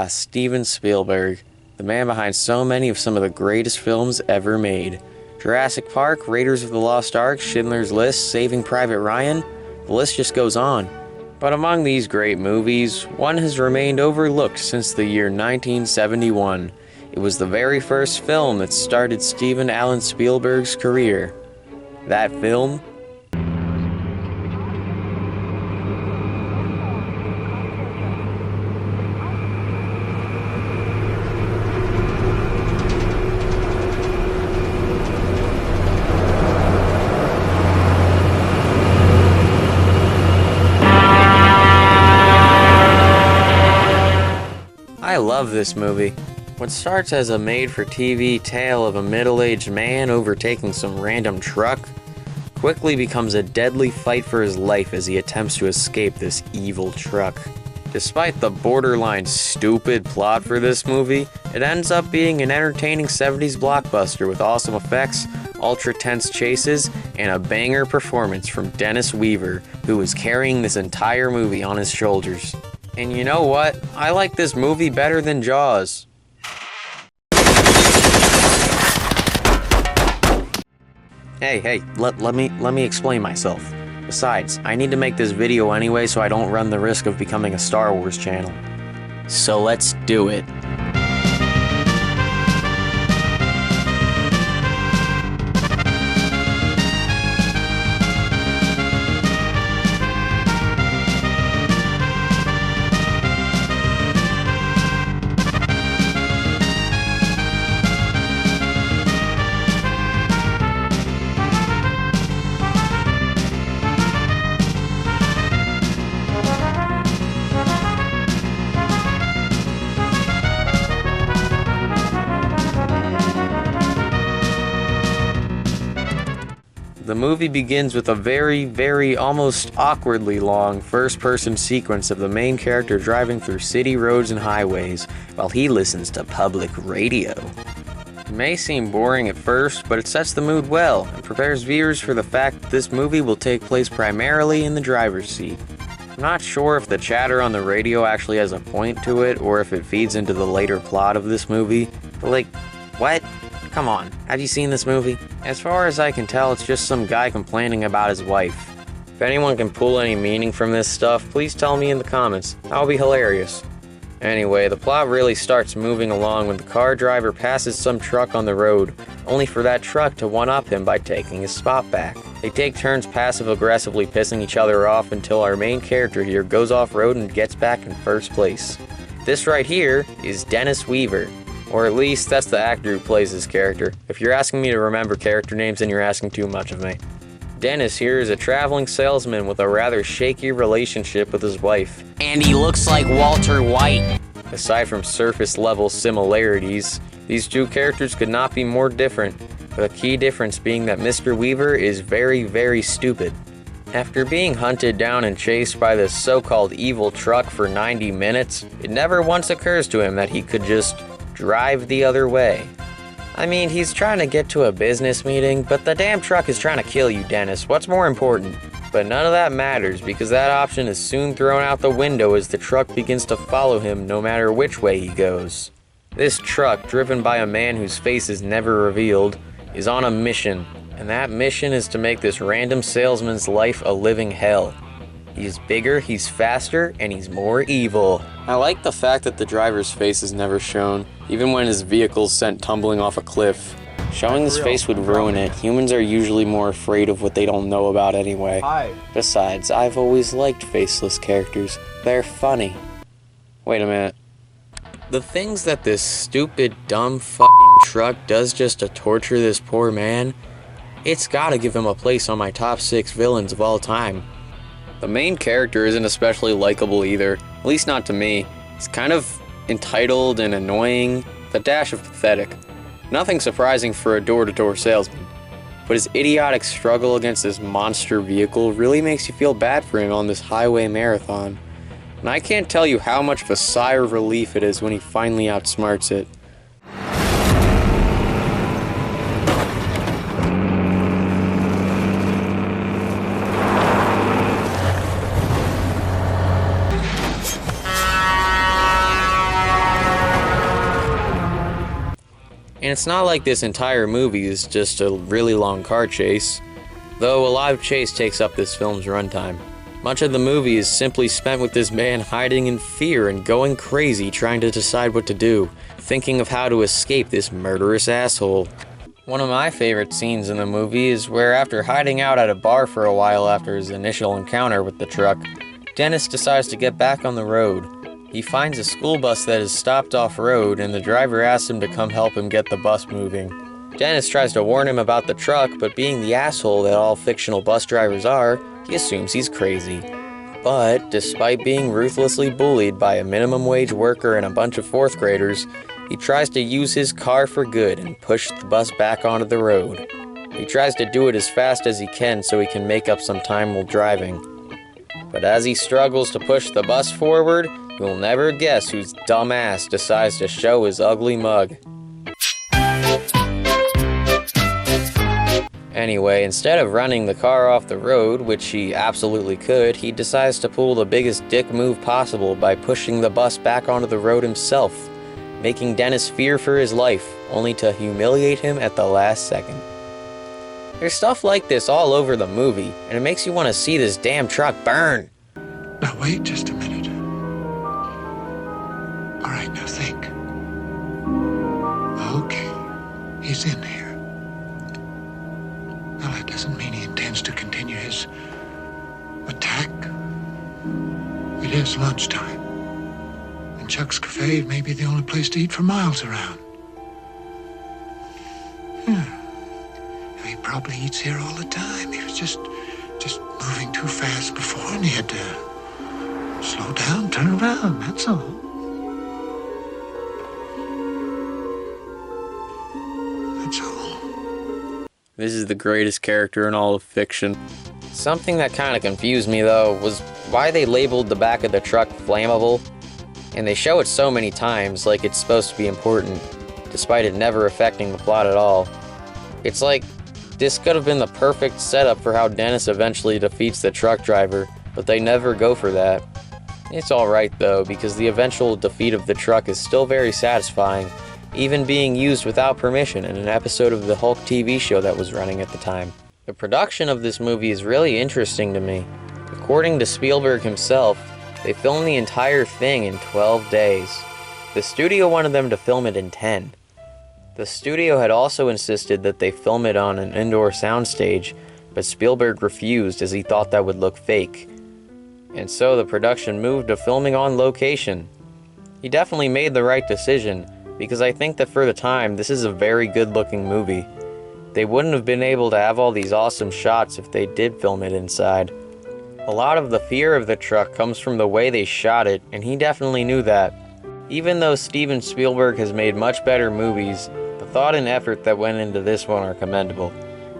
Steven Spielberg, the man behind so many of some of the greatest films ever made. Jurassic Park, Raiders of the Lost Ark, Schindler's List, Saving Private Ryan, the list just goes on. But among these great movies, one has remained overlooked since the year 1971. It was the very first film that started Steven Allen Spielberg's career. That film? I love this movie. What starts as a made-for-TV tale of a middle-aged man overtaking some random truck quickly becomes a deadly fight for his life as he attempts to escape this evil truck. Despite the borderline stupid plot for this movie, it ends up being an entertaining 70s blockbuster with awesome effects, ultra-tense chases, and a banger performance from Dennis Weaver, who is carrying this entire movie on his shoulders. And you know what? I like this movie better than Jaws. Hey, let me explain myself. Besides, I need to make this video anyway so I don't run the risk of becoming a Star Wars channel. So let's do it. The movie begins with a very, almost awkwardly long first-person sequence of the main character driving through city roads and highways while he listens to public radio. It may seem boring at first, but it sets the mood well and prepares viewers for the fact that this movie will take place primarily in the driver's seat. I'm not sure if the chatter on the radio actually has a point to it or if it feeds into the later plot of this movie, but what? Come on, have you seen this movie? As far as I can tell, it's just some guy complaining about his wife. If anyone can pull any meaning from this stuff, please tell me in the comments. That'll be hilarious. Anyway, the plot really starts moving along when the car driver passes some truck on the road, only for that truck to one-up him by taking his spot back. They take turns passive-aggressively pissing each other off until our main character here goes off-road and gets back in first place. This right here is Dennis Weaver. Or at least, that's the actor who plays his character. If you're asking me to remember character names, then you're asking too much of me. Dennis here is a traveling salesman with a rather shaky relationship with his wife. And he looks like Walter White! Aside from surface-level similarities, these two characters could not be more different, with a key difference being that Mr. Weaver is very stupid. After being hunted down and chased by this so-called evil truck for 90 minutes, it never once occurs to him that he could just drive the other way. I mean, he's trying to get to a business meeting, but the damn truck is trying to kill you, Dennis. What's more important? But none of that matters because that option is soon thrown out the window as the truck begins to follow him no matter which way he goes. This truck, driven by a man whose face is never revealed, is on a mission, and that mission is to make this random salesman's life a living hell. He's bigger, he's faster, and he's more evil. I like the fact that the driver's face is never shown, even when his vehicle's sent tumbling off a cliff. Showing his face would ruin it. Humans are usually more afraid of what they don't know about anyway. Besides, I've always liked faceless characters. They're funny. Wait a minute. The things that this stupid, dumb fucking truck does just to torture this poor man, it's gotta give him a place on my top 6 villains of all time. The main character isn't especially likable either, at least not to me. He's kind of entitled and annoying, with a dash of pathetic. Nothing surprising for a door-to-door salesman. But his idiotic struggle against this monster vehicle really makes you feel bad for him on this highway marathon. And I can't tell you how much of a sigh of relief it is when he finally outsmarts it. And it's not like this entire movie is just a really long car chase, though a live chase takes up this film's runtime. Much of the movie is simply spent with this man hiding in fear and going crazy trying to decide what to do, thinking of how to escape this murderous asshole. One of my favorite scenes in the movie is where, after hiding out at a bar for a while after his initial encounter with the truck, Dennis decides to get back on the road. He finds a school bus that is stopped off-road, and the driver asks him to come help him get the bus moving. Dennis tries to warn him about the truck, but being the asshole that all fictional bus drivers are, he assumes he's crazy. But, despite being ruthlessly bullied by a minimum wage worker and a bunch of 4th graders, he tries to use his car for good and push the bus back onto the road. He tries to do it as fast as he can so he can make up some time while driving. But as he struggles to push the bus forward, you'll never guess whose dumb ass decides to show his ugly mug. Anyway, instead of running the car off the road, which he absolutely could, he decides to pull the biggest dick move possible by pushing the bus back onto the road himself, making Dennis fear for his life, only to humiliate him at the last second. There's stuff like this all over the movie, and it makes you want to see this damn truck burn. Now wait just a minute. All right, now think. Okay, he's in here. Well, that doesn't mean he intends to continue his attack. It is lunchtime, and Chuck's Cafe may be the only place to eat for miles around. He probably eats here all the time. He was just moving too fast before, and he had to slow down, turn around, that's all. That's all. This is the greatest character in all of fiction. Something that kind of confused me, though, was why they labeled the back of the truck flammable. And they show it so many times like it's supposed to be important, despite it never affecting the plot at all. It's like, this could have been the perfect setup for how Dennis eventually defeats the truck driver, but they never go for that. It's alright though, because the eventual defeat of the truck is still very satisfying, even being used without permission in an episode of the Hulk TV show that was running at the time. The production of this movie is really interesting to me. According to Spielberg himself, they filmed the entire thing in 12 days. The studio wanted them to film it in 10. The studio had also insisted that they film it on an indoor soundstage, but Spielberg refused as he thought that would look fake. And so the production moved to filming on location. He definitely made the right decision, because I think that for the time, this is a very good looking movie. They wouldn't have been able to have all these awesome shots if they did film it inside. A lot of the fear of the truck comes from the way they shot it, and he definitely knew that. Even though Steven Spielberg has made much better movies, the thought and effort that went into this one are commendable.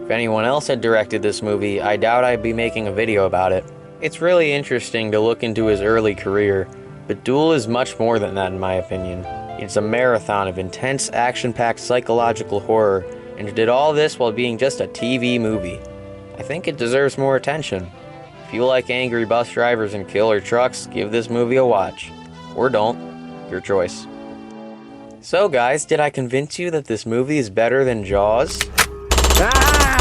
If anyone else had directed this movie, I doubt I'd be making a video about it. It's really interesting to look into his early career, but Duel is much more than that in my opinion. It's a marathon of intense, action-packed psychological horror, and it did all this while being just a TV movie. I think it deserves more attention. If you like angry bus drivers and killer trucks, give this movie a watch. Or don't. Your choice. So guys, did I convince you that this movie is better than Jaws? Ah!